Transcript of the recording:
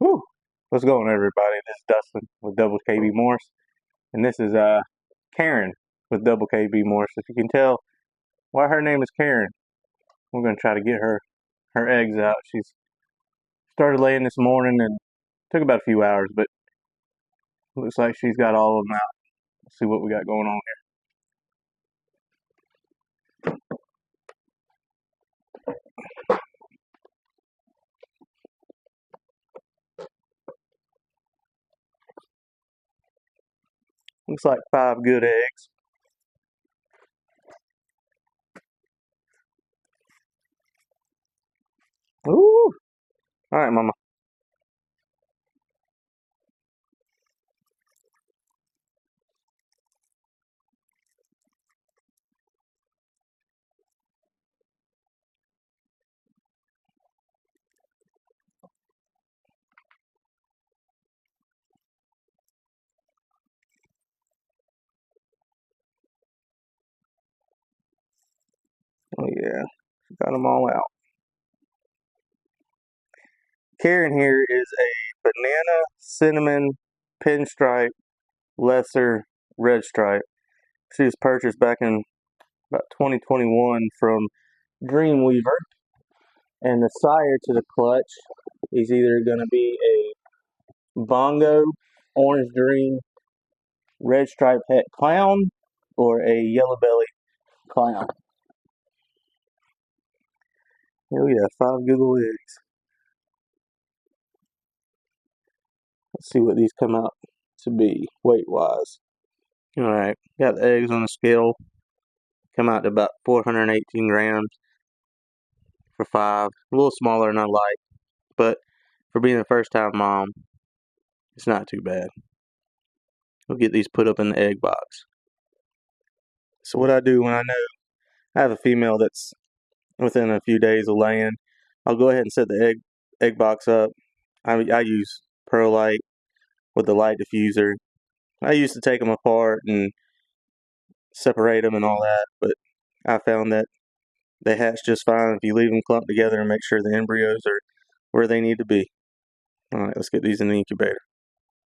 Woo! What's going on, everybody? This is Dustin with Double KB Morse, and this is Karen with Double KB Morse. If you can tell why her name is Karen, we're gonna try to get her eggs out. She's started laying this morning and took about a few hours, but looks like she's got all of them out. Let's see what we got going on here. Looks like 5 good eggs. Ooh! All right, Mama. Oh yeah, got them all out. Karen here is a banana cinnamon pinstripe lesser red stripe. She was purchased back in about 2021 from Dreamweaver, and the sire to the clutch is either going to be a Bongo orange green red stripe het clown or a yellow belly clown. Oh yeah, 5 good little eggs. Let's see what these come out to be weight wise. Alright, got the eggs on the scale. Come out to about 418 grams for 5. A little smaller than I like, but for being a first time mom, it's not too bad. We'll get these put up in the egg box. So what I do when I know I have a female that's within a few days of laying, I'll go ahead and set the egg box up. I use Perlite with the light diffuser. I used to take them apart and separate them and all that, but I found that they hatch just fine if you leave them clumped together and make sure the embryos are where they need to be. Alright, let's get these in the incubator.